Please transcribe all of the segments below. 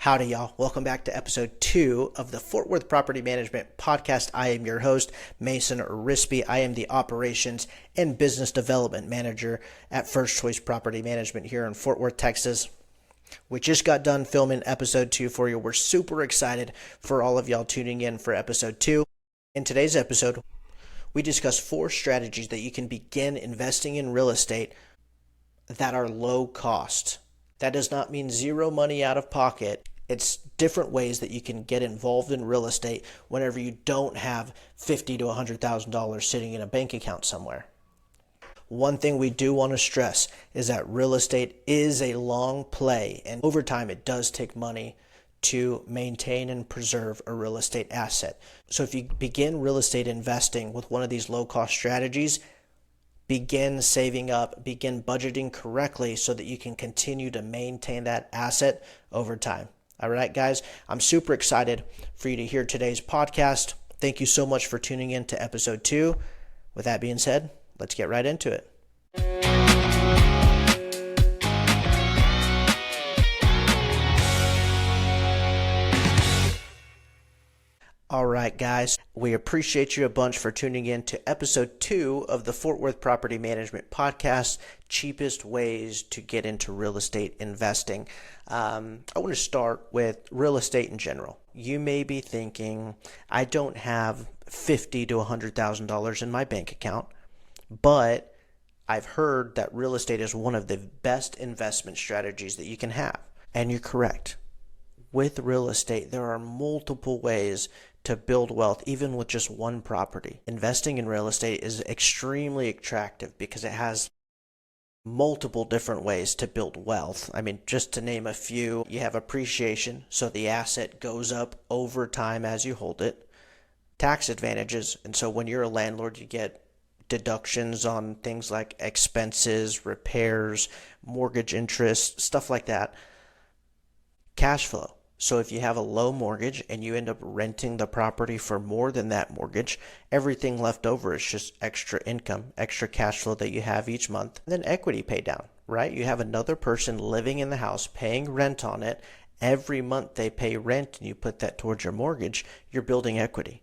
Howdy, y'all. Welcome back to episode 2 of the Fort Worth Property Management Podcast. I am your host, Mason Arispe. I am the Operations and Business Development Manager at First Choice Property Management here in Fort Worth, Texas. We just got done filming episode 2 for you. We're super excited for all of y'all tuning in for episode 2. In today's episode, we discuss 4 strategies that you can begin investing in real estate that are low cost. That does not mean zero money out of pocket. It's different ways that you can get involved in real estate whenever you don't have $50,000 to $100,000 sitting in a bank account somewhere. One thing we do want to stress is that real estate is a long play, and over time it does take money to maintain and preserve a real estate asset. So if you begin real estate investing with one of these low-cost strategies, begin saving up, begin budgeting correctly so that you can continue to maintain that asset over time. All right, guys, I'm super excited for you to hear today's podcast. Thank you so much for tuning in to episode 2. With that being said, let's get right into it. All right, guys, we appreciate you a bunch for tuning in to episode 2 of the Fort Worth Property Management Podcast, cheapest ways to get into real estate investing. I want to start with real estate in general. You may be thinking, I don't have $50,000 to $100,000 in my bank account, but I've heard that real estate is one of the best investment strategies that you can have. And you're correct. With real estate, there are multiple ways to build wealth, even with just one property. Investing in real estate is extremely attractive because it has multiple different ways to build wealth. I mean, just to name a few, you have appreciation, so the asset goes up over time as you hold it. Tax advantages, and so when you're a landlord, you get deductions on things like expenses, repairs, mortgage interest, stuff like that. Cash flow. So if you have a low mortgage and you end up renting the property for more than that mortgage, everything left over is just extra income, extra cash flow that you have each month. And then equity pay down, right? You have another person living in the house paying rent on it. Every month they pay rent and you put that towards your mortgage, you're building equity.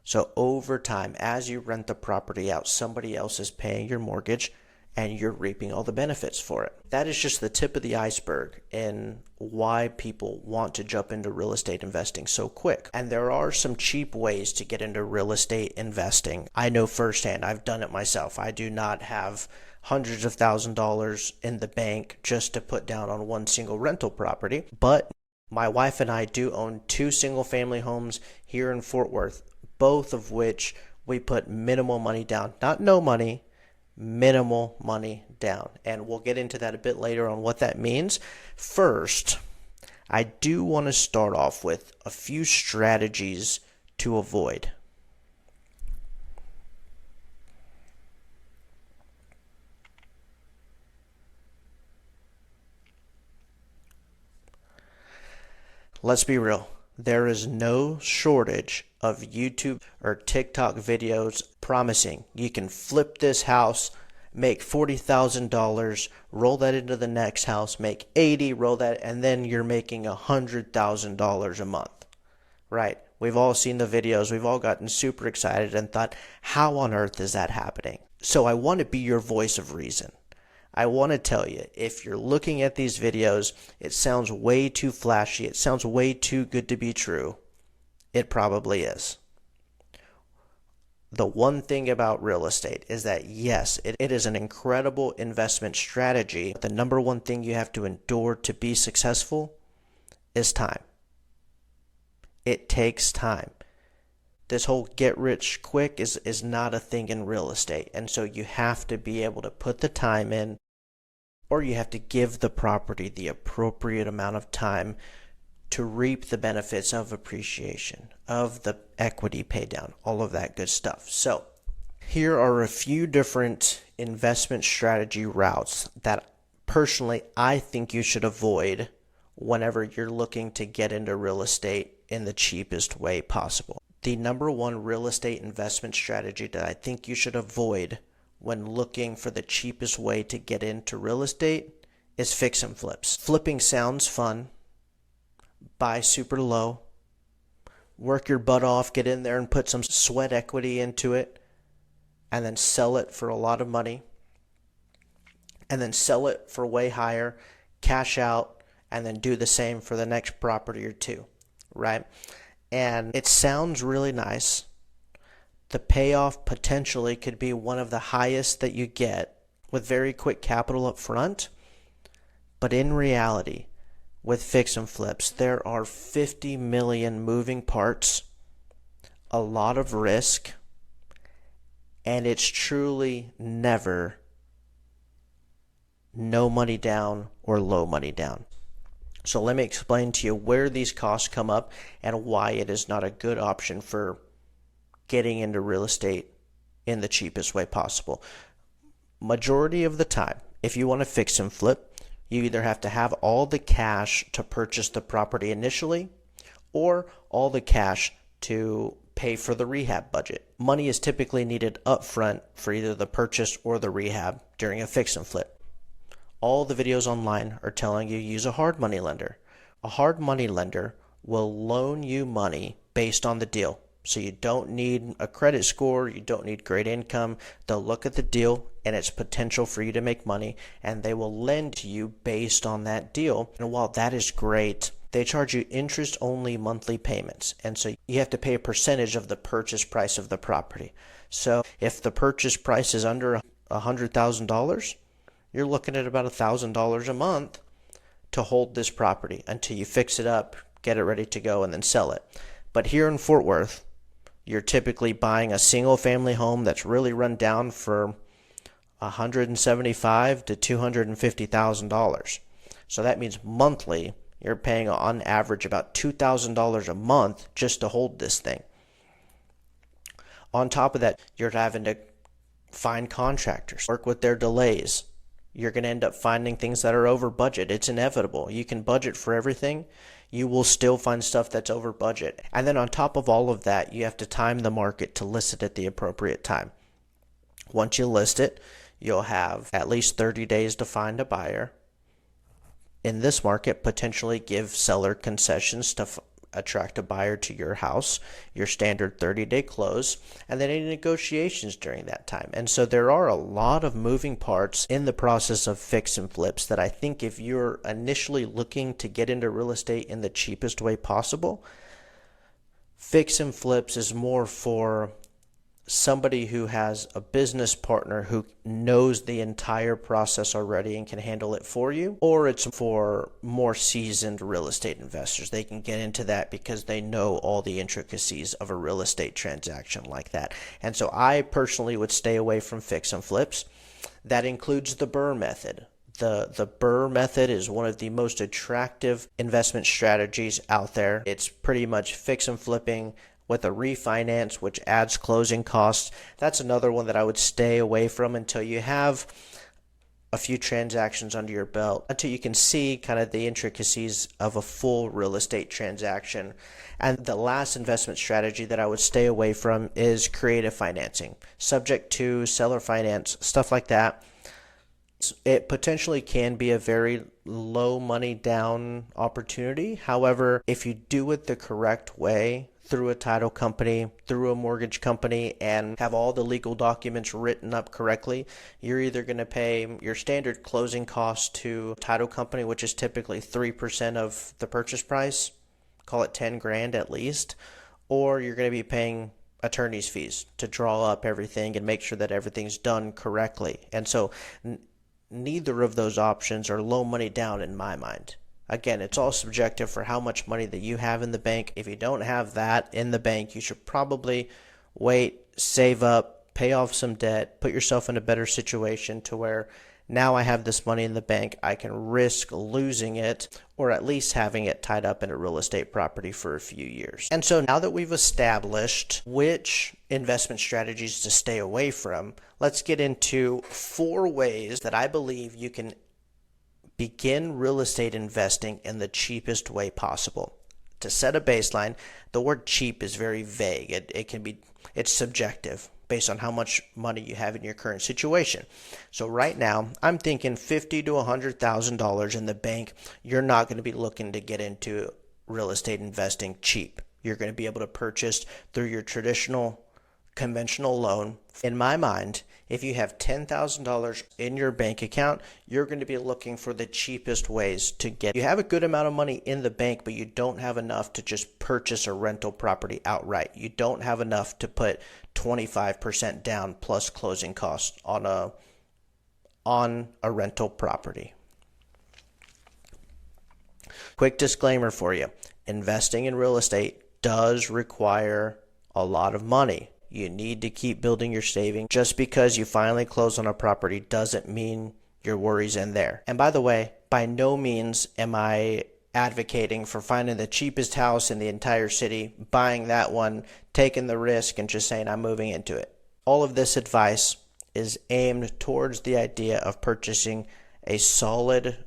So over time, as you rent the property out, somebody else is paying your mortgage and you're reaping all the benefits for it. That is just the tip of the iceberg in why people want to jump into real estate investing so quick. And there are some cheap ways to get into real estate investing. I know firsthand, I've done it myself. I do not have hundreds of $1,000s in the bank just to put down on one single rental property. But my wife and I do own 2 single family homes here in Fort Worth, both of which we put minimal money down. Not no money, minimal money down. And we'll get into that a bit later on what that means. First, I do want to start off with a few strategies to avoid. Let's be real. There is no shortage of YouTube or TikTok videos promising you can flip this house, make $40,000, roll that into the next house, make $80,000, roll that, and then you're making $100,000 a month, right? We've all seen the videos. We've all gotten super excited and thought, how on earth is that happening? So I want to be your voice of reason. I want to tell you, if you're looking at these videos, it sounds way too flashy. It sounds way too good to be true. It probably is. The one thing about real estate is that, yes, it is an incredible investment strategy. The number one thing you have to endure to be successful is time. It takes time. This whole get rich quick is not a thing in real estate. And so you have to be able to put the time in, or you have to give the property the appropriate amount of time to reap the benefits of appreciation, of the equity pay down, all of that good stuff. So here are a few different investment strategy routes that personally I think you should avoid whenever you're looking to get into real estate in the cheapest way possible. The number one real estate investment strategy that I think you should avoid when looking for the cheapest way to get into real estate is fix and flips. Flipping sounds fun, buy super low, work your butt off, get in there and put some sweat equity into it, and then sell it for a lot of money, and then sell it for way higher, cash out, and then do the same for the next property or two, right? And it sounds really nice. The payoff potentially could be one of the highest that you get with very quick capital up front. But in reality, with fix and flips, there are 50 million moving parts, a lot of risk, and it's truly never no money down or low money down. So let me explain to you where these costs come up and why it is not a good option for getting into real estate in the cheapest way possible. Majority of the time, if you want to fix and flip, you either have to have all the cash to purchase the property initially or all the cash to pay for the rehab budget. Money is typically needed upfront for either the purchase or the rehab during a fix and flip. All the videos online are telling you use a hard money lender. A hard money lender will loan you money based on the deal. So you don't need a credit score, you don't need great income. They'll look at the deal and its potential for you to make money, and they will lend to you based on that deal. And while that is great, they charge you interest-only monthly payments. And so you have to pay a percentage of the purchase price of the property. So if the purchase price is under $100,000, you're looking at about $1,000 a month to hold this property until you fix it up, get it ready to go, and then sell it. But here in Fort Worth, you're typically buying a single family home that's really run down for $175,000 to $250,000. So that means monthly you're paying on average about $2,000 a month just to hold this thing. On top of that, you're having to find contractors, work with their delays. You're going to end up finding things that are over budget. It's inevitable. You can budget for everything. You will still find stuff that's over budget. And then on top of all of that, you have to time the market to list it at the appropriate time. Once you list it, you'll have at least 30 days to find a buyer. In this market, potentially give seller concessions to attract a buyer to your house, your standard 30-day close, and then any negotiations during that time. And so there are a lot of moving parts in the process of fix and flips that I think if you're initially looking to get into real estate in the cheapest way possible, fix and flips is more for somebody who has a business partner who knows the entire process already and can handle it for you, or it's for more seasoned real estate investors. They can get into that because they know all the intricacies of a real estate transaction like that. And so I personally would stay away from fix and flips. That includes the BRRRR method. The BRRRR method is one of the most attractive investment strategies out there. It's pretty much fix and flipping with a refinance, which adds closing costs. That's another one that I would stay away from until you have a few transactions under your belt, until you can see kind of the intricacies of a full real estate transaction. And the last investment strategy that I would stay away from is creative financing, subject to seller finance, stuff like that. It potentially can be a very low money down opportunity. However, if you do it the correct way, through a title company, through a mortgage company, and have all the legal documents written up correctly, you're either going to pay your standard closing costs to a title company, which is typically 3% of the purchase price, call it 10 grand at least, or you're going to be paying attorney's fees to draw up everything and make sure that everything's done correctly. And so neither of those options are low money down in my mind. Again, it's all subjective for how much money that you have in the bank. If you don't have that in the bank, you should probably wait, save up, pay off some debt, put yourself in a better situation to where now I have this money in the bank, I can risk losing it or at least having it tied up in a real estate property for a few years. And so now that we've established which investment strategies to stay away from, let's get into 4 ways that I believe you can begin real estate investing in the cheapest way possible. To set a baseline, the word cheap is very vague. It's subjective based on how much money you have in your current situation. So right now, I'm thinking $50,000 to $100,000 in the bank. You're not going to be looking to get into real estate investing cheap. You're going to be able to purchase through your traditional conventional loan. In my mind, if you have $10,000 in your bank account, you're going to be looking for the cheapest ways to get. You have a good amount of money in the bank, but you don't have enough to just purchase a rental property outright. You don't have enough to put 25% down plus closing costs on a rental property. Quick disclaimer for you. Investing in real estate does require a lot of money. You need to keep building your savings. Just because you finally close on a property doesn't mean your worries end there. And by the way, by no means am I advocating for finding the cheapest house in the entire city, buying that one, taking the risk, and just saying I'm moving into it. All of this advice is aimed towards the idea of purchasing a solid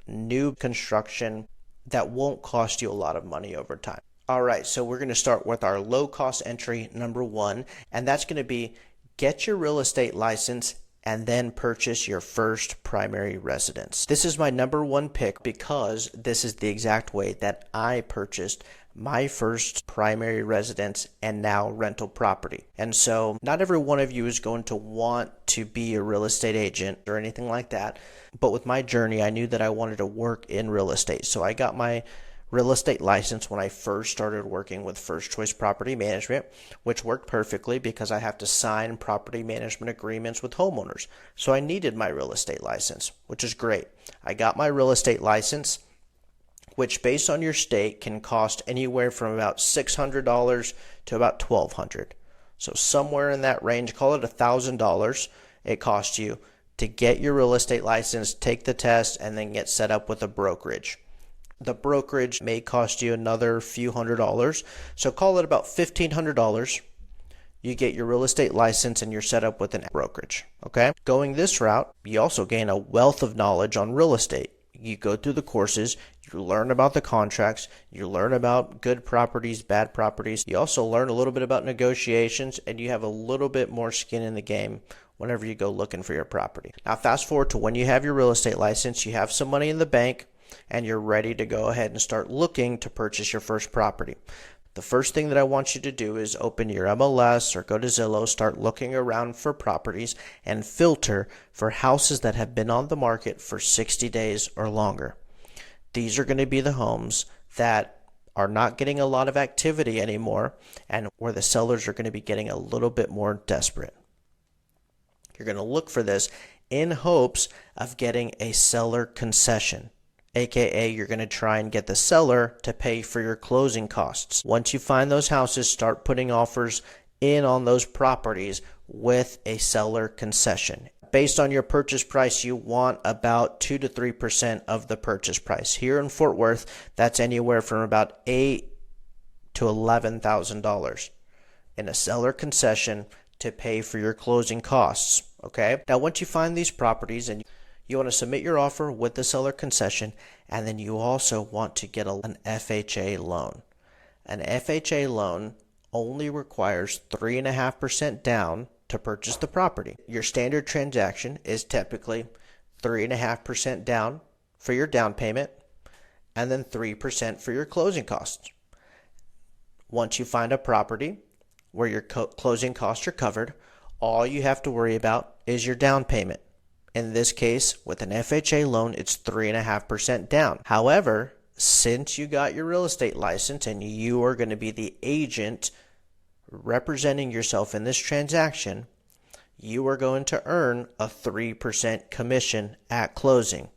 new construction that won't cost you a lot of money over time. All right, so we're going to start with our low cost entry number 1, and that's going to be get your real estate license and then purchase your first primary residence. This is my number 1 pick because this is the exact way that I purchased my first primary residence and now rental property. And so not every one of you is going to want to be a real estate agent or anything like that. But with my journey, I knew that I wanted to work in real estate. So I got my real estate license when I first started working with First Choice Property Management, which worked perfectly because I have to sign property management agreements with homeowners. So I needed my real estate license, which is great. I got my real estate license, which based on your state can cost anywhere from about $600 to about $1,200. So somewhere in that range, call it $1,000 it costs you to get your real estate license, take the test, and then get set up with a brokerage. The brokerage may cost you another few $100s, so call it about $1,500. You get your real estate license and you're set up with a brokerage. Okay? Going this route, you also gain a wealth of knowledge on real estate. You go through the courses, you learn about the contracts, you learn about good properties, bad properties. You also learn a little bit about negotiations, and you have a little bit more skin in the game whenever you go looking for your property. Now fast forward to when you have your real estate license, you have some money in the bank, and you're ready to go ahead and start looking to purchase your first property. The first thing that I want you to do is open your MLS or go to Zillow, start looking around for properties, and filter for houses that have been on the market for 60 days or longer. These are going to be the homes that are not getting a lot of activity anymore and where the sellers are going to be getting a little bit more desperate. You're going to look for this in hopes of getting a seller concession. AKA, you're going to try and get the seller to pay for your closing costs. Once you find those houses, start putting offers in on those properties with a seller concession. Based on your purchase price, you want about 2 to 3% of the purchase price. Here in Fort Worth, that's anywhere from about $8,000 to $11,000 in a seller concession to pay for your closing costs. Okay? Now, once you find these properties and you want to submit your offer with the seller concession, and then you also want to get an FHA loan. An FHA loan only requires 3.5% down to purchase the property. Your standard transaction is typically 3.5% down for your down payment and then 3% for your closing costs. Once you find a property where your closing costs are covered, all you have to worry about is your down payment. In this case, with an FHA loan, it's 3.5% down. However, since you got your real estate license and you are going to be the agent representing yourself in this transaction, you are going to earn a 3% commission at closing.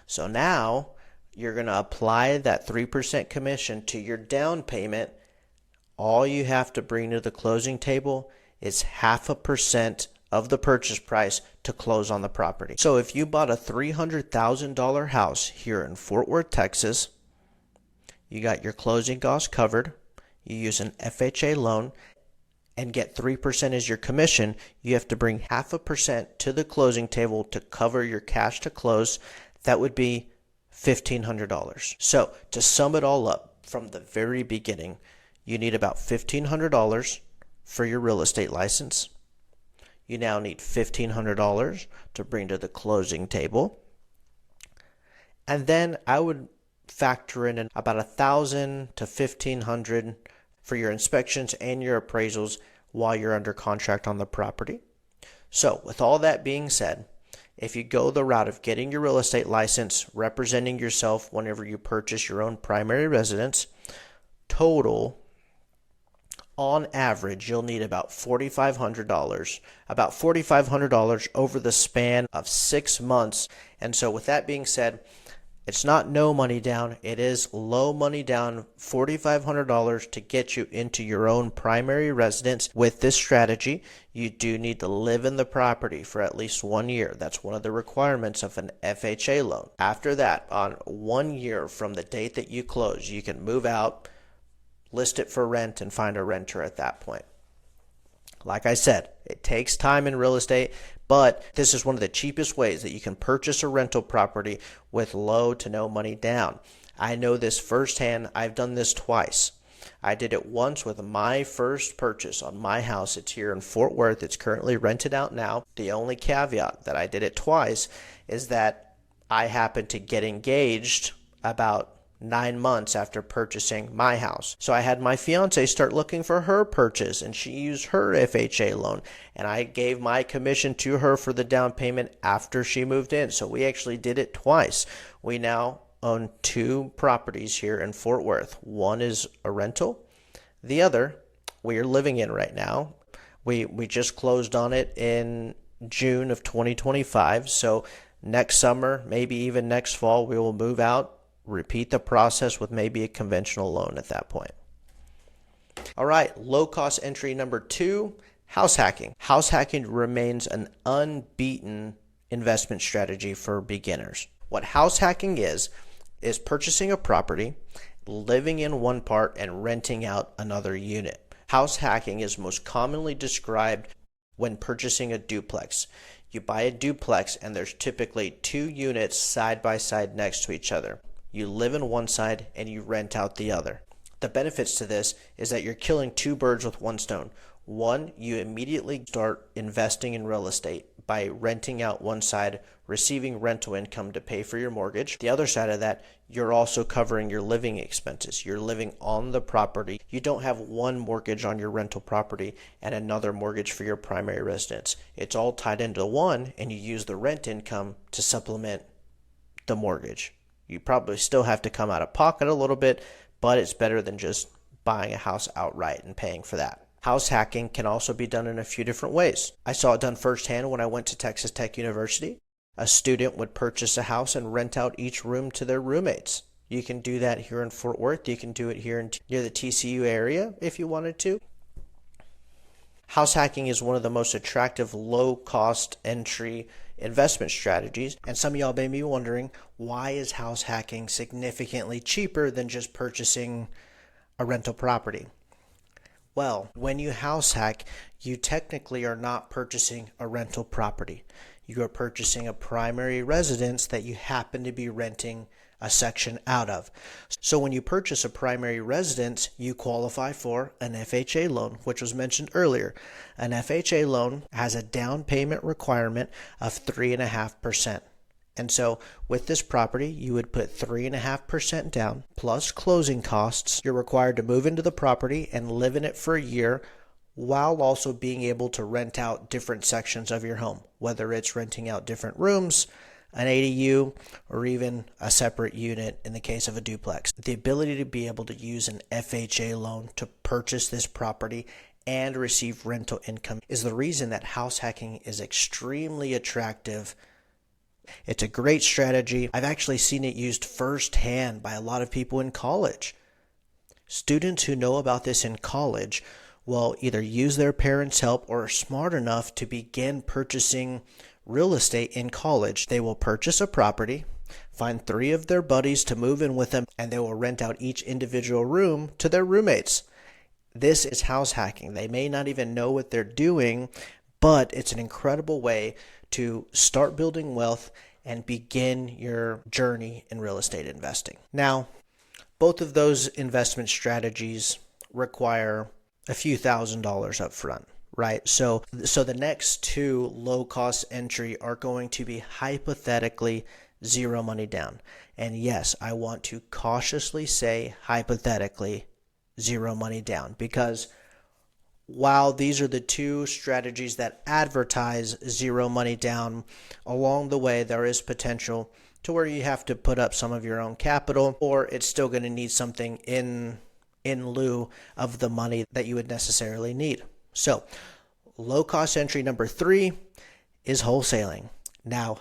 So now you're going to apply that 3% commission to your down payment. All you have to bring to the closing table is 0.5% of the purchase price to close on the property. So if you bought a $300,000 house here in Fort Worth, Texas, you got your closing costs covered, you use an FHA loan, and get 3% as your commission, you have to bring 0.5% to the closing table to cover your cash to close. That would be $1,500. So to sum it all up from the very beginning, you need about $1,500 for your real estate license. You now need $1,500 to bring to the closing table. And then I would factor in about $1,000 to $1,500 for your inspections and your appraisals while you're under contract on the property. So with all that being said, if you go the route of getting your real estate license, representing yourself whenever you purchase your own primary residence, total, on average, you'll need about $4,500 over the span of 6 months. And so with that being said, it's not no money down, it is low money down, $4,500 to get you into your own primary residence. With this strategy, you do need to live in the property for at least 1 year. That's one of the requirements of an FHA loan. After that, on 1 year from the date that you close, you can move out, list it for rent, and find a renter at that point. Like I said, it takes time in real estate, but this is one of the cheapest ways that you can purchase a rental property with low to no money down. I know this firsthand. I've done this twice. I did it once with my first purchase on my house. It's here in Fort Worth. It's currently rented out now. The only caveat that I did it twice is that I happened to get engaged about 9 months after purchasing my house. So I had my fiance start looking for her purchase, and she used her FHA loan, and I gave my commission to her for the down payment after she moved in. So we actually did it twice. We now own 2 properties here in Fort Worth. One is a rental. The other we are living in right now. We just closed on it in June of 2025. So next summer, maybe even next fall, we will move out, repeat the process with maybe a conventional loan at that point. All right, low cost entry number 2, house hacking. House hacking remains an unbeaten investment strategy for beginners. What house hacking is purchasing a property, living in one part, and renting out another unit. House hacking is most commonly described when purchasing a duplex. You buy a duplex and there's typically 2 units side by side next to each other. You live in one side and you rent out the other. The benefits to this is that you're killing 2 birds with 1 stone. One, you immediately start investing in real estate by renting out one side, receiving rental income to pay for your mortgage. The other side of that, you're also covering your living expenses. You're living on the property. You don't have one mortgage on your rental property and another mortgage for your primary residence. It's all tied into one, and you use the rent income to supplement the mortgage. You probably still have to come out of pocket a little bit, but it's better than just buying a house outright and paying for that. House hacking can also be done in a few different ways. I saw it done firsthand when I went to Texas Tech University. A student would purchase a house and rent out each room to their roommates. You can do that here in Fort Worth. You can do it here near the TCU area if you wanted to. House hacking is one of the most attractive low-cost entry investment strategies, and some of y'all may be wondering, why is house hacking significantly cheaper than just purchasing a rental property? Well, when you house hack, you technically are not purchasing a rental property. You are purchasing a primary residence that you happen to be renting a section out of. So when you purchase a primary residence, you qualify for an FHA loan, which was mentioned earlier. An FHA loan has a down payment requirement of 3.5%. And so with this property, you would put 3.5% down plus closing costs. You're required to move into the property and live in it for a year, while also being able to rent out different sections of your home, whether it's renting out different rooms, an ADU, or even a separate unit in the case of a duplex. The ability to be able to use an FHA loan to purchase this property and receive rental income is the reason that house hacking is extremely attractive. It's a great strategy. I've actually seen it used firsthand by a lot of people in college. Students who know about this in college will either use their parents' help or are smart enough to begin purchasing real estate in college. They will purchase a property, find 3 of their buddies to move in with them, and they will rent out each individual room to their roommates. This is house hacking. They may not even know what they're doing, but it's an incredible way to start building wealth and begin your journey in real estate investing. Now, both of those investment strategies require a few $1,000s up front, right? So the next 2 low-cost entry are going to be hypothetically zero money down. And yes, I want to cautiously say hypothetically zero money down, because while these are the two strategies that advertise zero money down, along the way there is potential to where you have to put up some of your own capital, or it's still going to need something in lieu of the money that you would necessarily need. So low cost entry number 3 is wholesaling. Now,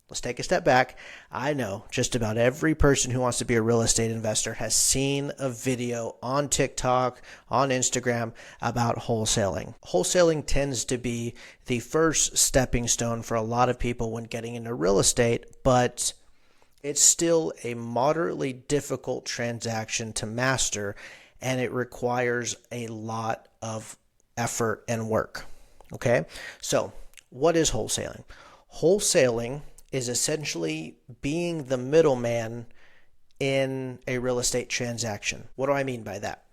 let's take a step back. I know just about every person who wants to be a real estate investor has seen a video on TikTok, on Instagram about wholesaling. Wholesaling tends to be the first stepping stone for a lot of people when getting into real estate, but it's still a moderately difficult transaction to master, and it requires a lot of effort and work. Okay, so what is wholesaling? Wholesaling is essentially being the middleman in a real estate transaction. What do I mean by that?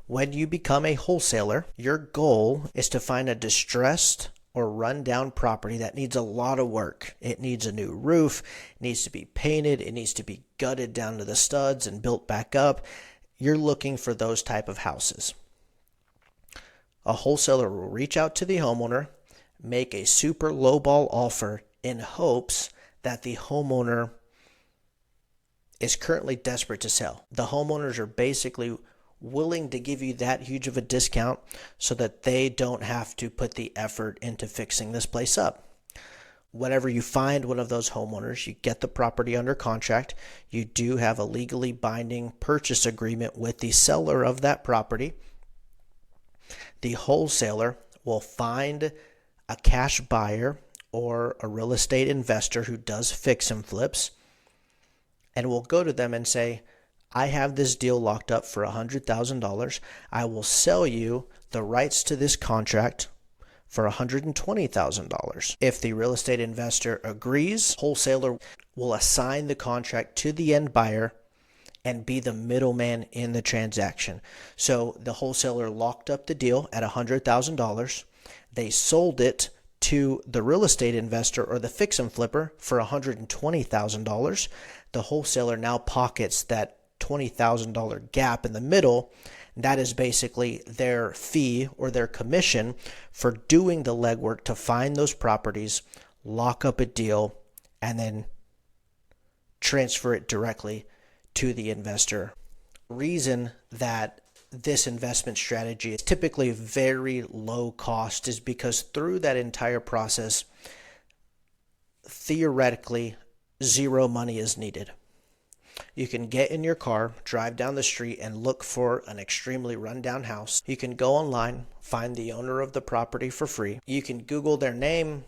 When you become a wholesaler, your goal is to find a distressed or rundown property that needs a lot of work. It needs a new roof, it needs to be painted, it needs to be gutted down to the studs and built back up. You're looking for those type of houses. A wholesaler will reach out to the homeowner, make a super lowball offer in hopes that the homeowner is currently desperate to sell. The homeowners are basically willing to give you that huge of a discount so that they don't have to put the effort into fixing this place up. Whenever you find one of those homeowners, you get the property under contract. You do have a legally binding purchase agreement with the seller of that property. The wholesaler will find a cash buyer or a real estate investor who does fix and flips, and will go to them and say, I have this deal locked up for $100,000. I will sell you the rights to this contract for $120,000. If the real estate investor agrees, wholesaler will assign the contract to the end buyer and be the middleman in the transaction. So the wholesaler locked up the deal at $100,000. They sold it to the real estate investor or the fix and flipper for $120,000. The wholesaler now pockets that $20,000 gap in the middle. That is basically their fee or their commission for doing the legwork to find those properties, lock up a deal, and then transfer it directly to the investor. Reason that this investment strategy is typically very low cost is because through that entire process, theoretically, zero money is needed. You can get in your car, drive down the street, and look for an extremely rundown house. You can go online, find the owner of the property for free. You can Google their name,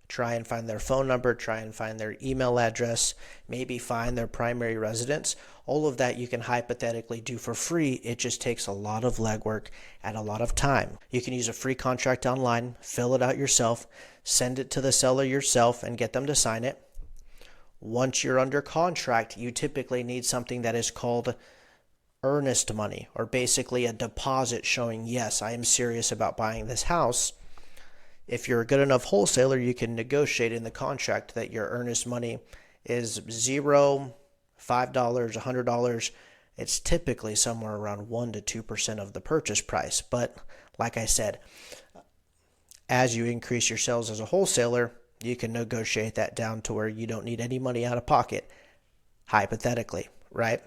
try and find their phone number, try and find their email address, maybe find their primary residence. All of that you can hypothetically do for free. It just takes a lot of legwork and a lot of time. You can use a free contract online, fill it out yourself, send it to the seller yourself, and get them to sign it. Once you're under contract, you typically need something that is called earnest money, or basically a deposit showing, yes, I am serious about buying this house. If you're a good enough wholesaler, you can negotiate in the contract that your earnest money is $0, $5, $100. It's typically somewhere around 1% to 2% of the purchase price. But like I said, as you increase your sales as a wholesaler, you can negotiate that down to where you don't need any money out of pocket, hypothetically, right?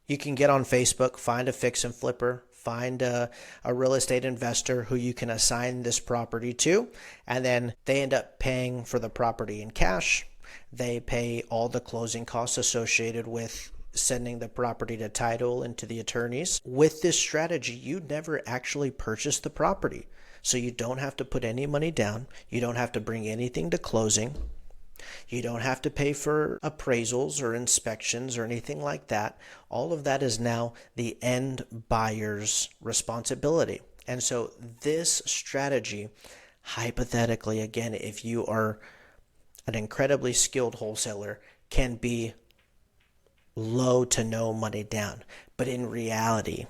You can get on Facebook, find a fix and flipper, find a real estate investor who you can assign this property to, and then they end up paying for the property in cash. They pay all the closing costs associated with sending the property to title and to the attorneys. With this strategy, you never actually purchase the property. So you don't have to put any money down. You don't have to bring anything to closing. You don't have to pay for appraisals or inspections or anything like that. All of that is now the end buyer's responsibility. And so this strategy, hypothetically, again, if you are an incredibly skilled wholesaler, can be low to no money down. But in reality,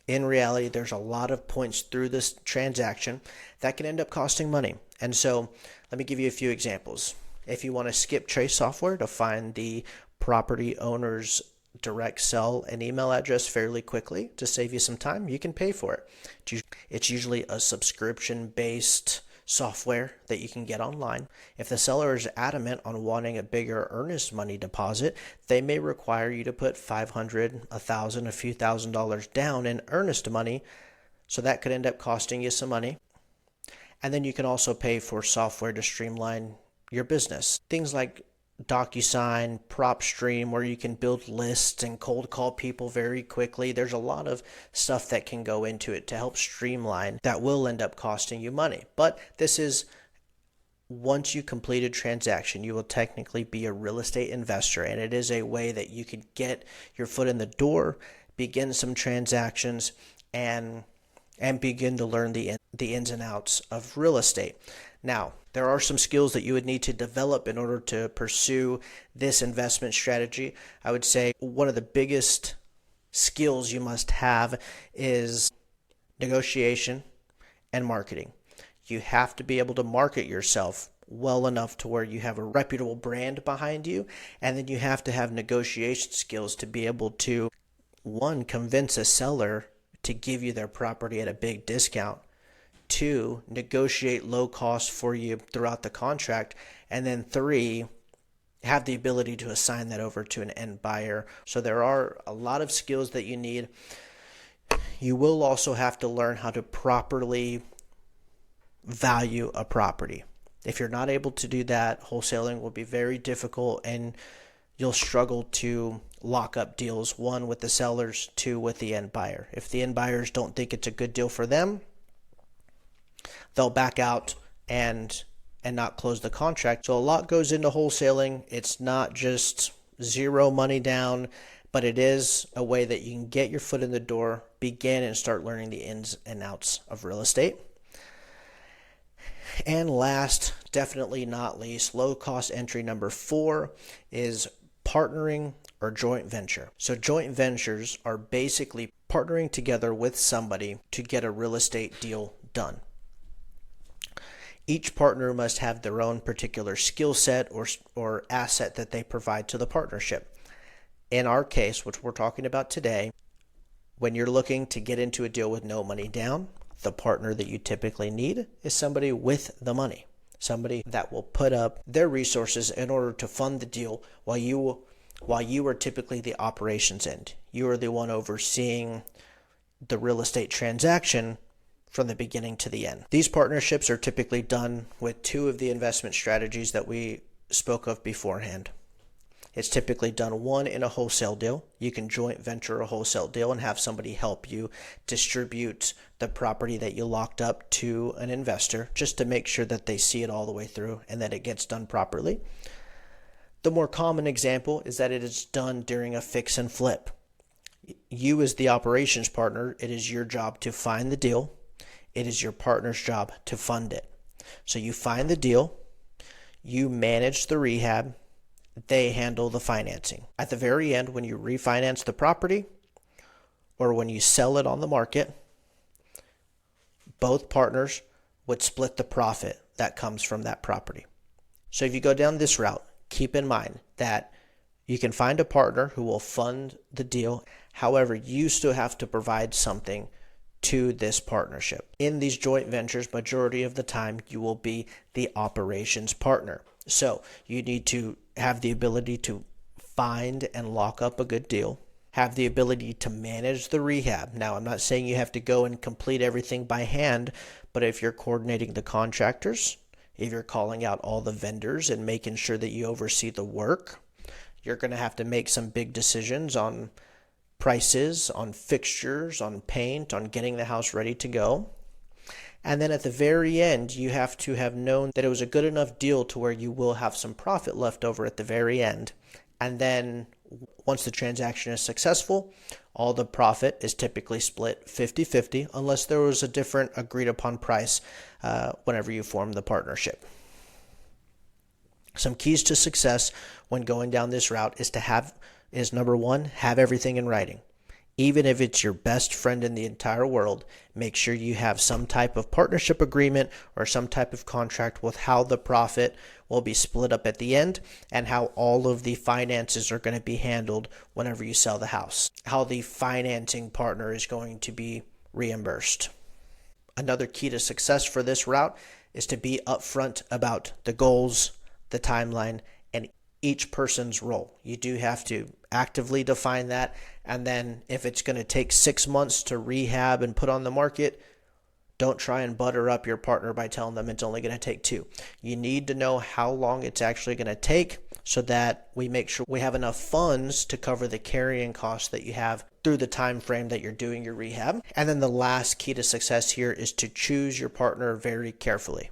there's a lot of points through this transaction that can end up costing money. And so Let me give you a few examples. If you want to skip trace software to find the property owner's direct sell and email address fairly quickly to save you some time, you can pay for it. It's usually a subscription-based software that you can get online. If the seller is adamant on wanting a bigger earnest money deposit, they may require you to put $500, $1,000, a few $1,000s down in earnest money, so that could end up costing you some money. And then you can also pay for software to streamline your business. Things like DocuSign, PropStream, where you can build lists and cold call people very quickly. There's a lot of stuff that can go into it to help streamline that will end up costing you money. But this is, once you complete a transaction, you will technically be a real estate investor, and it is a way that you can get your foot in the door, begin some transactions, and begin to learn the ins and outs of real estate. Now, there are some skills that you would need to develop in order to pursue this investment strategy. I would say one of the biggest skills you must have is negotiation and marketing. You have to be able to market yourself well enough to where you have a reputable brand behind you, and then you have to have negotiation skills to be able to, one, convince a seller to give you their property at a big discount, two, negotiate low cost for you throughout the contract, and then three, have the ability to assign that over to an end buyer. So there are a lot of skills that you need. You will also have to learn how to properly value a property. If you're not able to do that, wholesaling will be very difficult, and you'll struggle to lock up deals, one, with the sellers, two, with the end buyer. If the end buyers don't think it's a good deal for them, they'll back out and not close the contract. So a lot goes into wholesaling. It's not just zero money down, but it is a way that you can get your foot in the door, begin and start learning the ins and outs of real estate. And last, definitely not least, low cost entry number 4 is partnering or joint venture. So joint ventures are basically partnering together with somebody to get a real estate deal done. Each partner must have their own particular skill set or asset that they provide to the partnership. In our case, which we're talking about today, when you're looking to get into a deal with no money down, the partner that you typically need is somebody with the money, somebody that will put up their resources in order to fund the deal while you are typically the operations end. You are the one overseeing the real estate transaction from the beginning to the end. These partnerships are typically done with 2 of the investment strategies that we spoke of beforehand. It's typically done, one, in a wholesale deal. You can joint venture a wholesale deal and have somebody help you distribute the property that you locked up to an investor, just to make sure that they see it all the way through and that it gets done properly. The more common example is that it is done during a fix and flip. You, as the operations partner, it is your job to find the deal. It is your partner's job to fund it. So you find the deal, you manage the rehab, they handle the financing. At the very end, when you refinance the property or when you sell it on the market, both partners would split the profit that comes from that property. So if you go down this route, keep in mind that you can find a partner who will fund the deal. However, you still have to provide something to this partnership. In these joint ventures, majority of the time, you will be the operations partner. So you need to have the ability to find and lock up a good deal, have the ability to manage the rehab. Now, I'm not saying you have to go and complete everything by hand, but if you're coordinating the contractors, if you're calling out all the vendors and making sure that you oversee the work, you're going to have to make some big decisions on prices, on fixtures, on paint, on getting the house ready to go. And then at the very end, you have to have known that it was a good enough deal to where you will have some profit left over at the very end. And then once the transaction is successful, all the profit is typically split 50-50 unless there was a different agreed upon price whenever you form the partnership. Some keys to success when going down this route is number 1, have everything in writing. Even if it's your best friend in the entire world, make sure you have some type of partnership agreement or some type of contract with how the profit will be split up at the end and how all of the finances are going to be handled whenever you sell the house, how the financing partner is going to be reimbursed. Another key to success for this route is to be upfront about the goals, the timeline, and each person's role. You do have to actively define that. And then if it's going to take 6 months to rehab and put on the market, don't try and butter up your partner by telling them it's only going to take 2. You need to know how long it's actually going to take so that we make sure we have enough funds to cover the carrying costs that you have through the time frame that you're doing your rehab. And then the last key to success here is to choose your partner very carefully.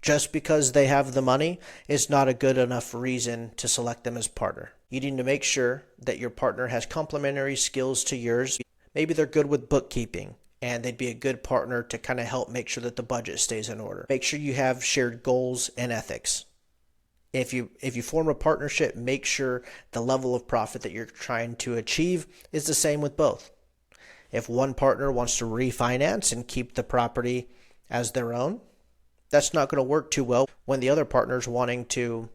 Just because they have the money is not a good enough reason to select them as partner. You need to make sure that your partner has complementary skills to yours. Maybe they're good with bookkeeping and they'd be a good partner to kind of help make sure that the budget stays in order. Make sure you have shared goals and ethics. If you form a partnership, make sure the level of profit that you're trying to achieve is the same with both. If one partner wants to refinance and keep the property as their own, that's not going to work too well when the other partner's wanting to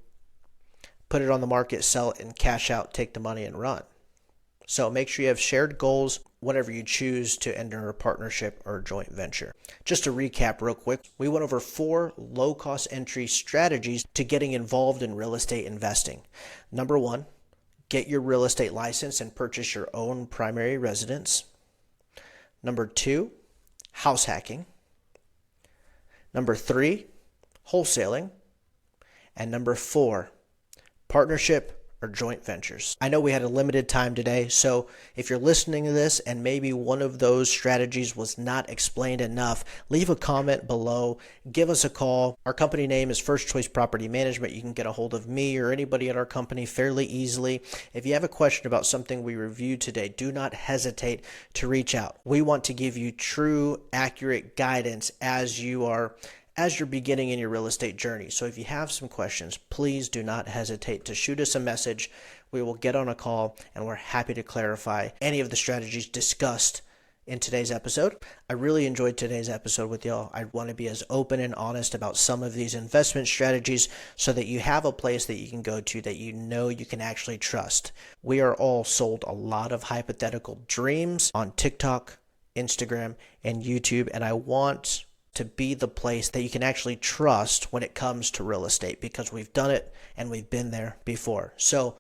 put it on the market, sell it, and cash out, take the money and run. So make sure you have shared goals whenever you choose to enter a partnership or a joint venture. Just to recap real quick, we went over 4 low-cost entry strategies to getting involved in real estate investing. Number 1, get your real estate license and purchase your own primary residence. Number 2, house hacking. Number 3, wholesaling. And number 4, partnership or joint ventures. I know we had a limited time today, so if you're listening to this and maybe one of those strategies was not explained enough, leave a comment below, give us a call. Our company name is First Choice Property Management. You can get a hold of me or anybody at our company fairly easily. If you have a question about something we reviewed today, do not hesitate to reach out. We want to give you true, accurate guidance as you're beginning in your real estate journey. So if you have some questions, please do not hesitate to shoot us a message. We will get on a call and we're happy to clarify any of the strategies discussed in today's episode. I really enjoyed today's episode with y'all. I want to be as open and honest about some of these investment strategies so that you have a place that you can go to that you know you can actually trust. We are all sold a lot of hypothetical dreams on TikTok, Instagram, and YouTube, and I want to be the place that you can actually trust when it comes to real estate because we've done it and we've been there before. So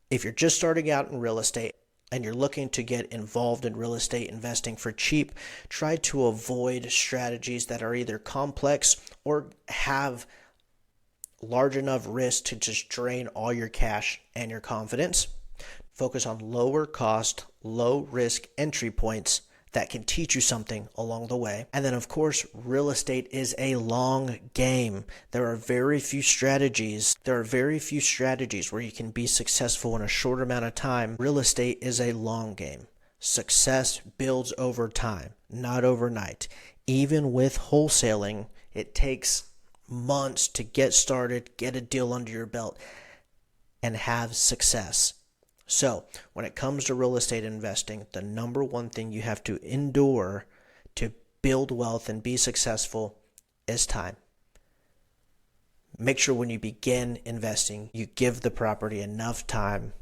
if you're just starting out in real estate and you're looking to get involved in real estate investing for cheap, try to avoid strategies that are either complex or have large enough risk to just drain all your cash and your confidence. Focus on lower cost, low risk entry points that can teach you something along the way. And then, of course, real estate is a long game. There are very few strategies where you can be successful in a short amount of time. Real estate is a long game. Success builds over time, not overnight. Even with wholesaling, it takes months to get started, get a deal under your belt, and have success. So when it comes to real estate investing, the number one thing you have to endure to build wealth and be successful is time. Make sure when you begin investing, you give the property enough time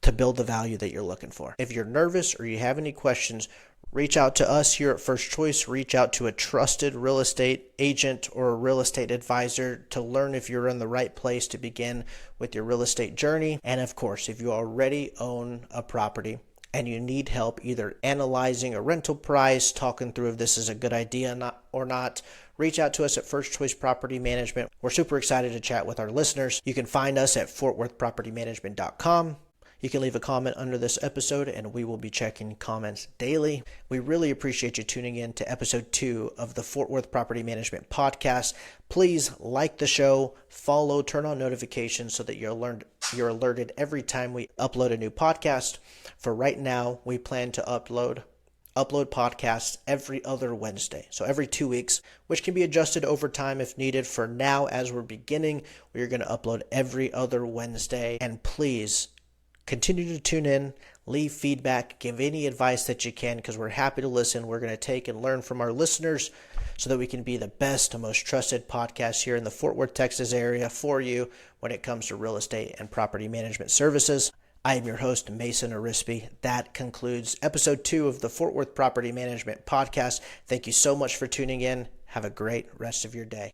to build the value that you're looking for. If you're nervous or you have any questions, reach out to us here at First Choice. Reach out to a trusted real estate agent or a real estate advisor to learn if you're in the right place to begin with your real estate journey. And of course, if you already own a property and you need help either analyzing a rental price, talking through if this is a good idea or not, reach out to us at First Choice Property Management. We're super excited to chat with our listeners. You can find us at fortworthpropertymanagement.com. You can leave a comment under this episode and we will be checking comments daily. We really appreciate you tuning in to episode 2 of the Fort Worth Property Management Podcast. Please like the show, follow, turn on notifications so that you're alerted every time we upload a new podcast. For right now, we plan to upload podcasts every other Wednesday. So every 2 weeks, which can be adjusted over time if needed. For now, as we're beginning, we are going to upload every other Wednesday. And please Continue to tune in, leave feedback, give any advice that you can, because we're happy to listen. We're going to take and learn from our listeners so that we can be the best and most trusted podcast here in the Fort Worth, Texas area for you when it comes to real estate and property management services. I am your host, Mason Arispe. That concludes episode 2 of the Fort Worth Property Management Podcast. Thank you so much for tuning in. Have a great rest of your day.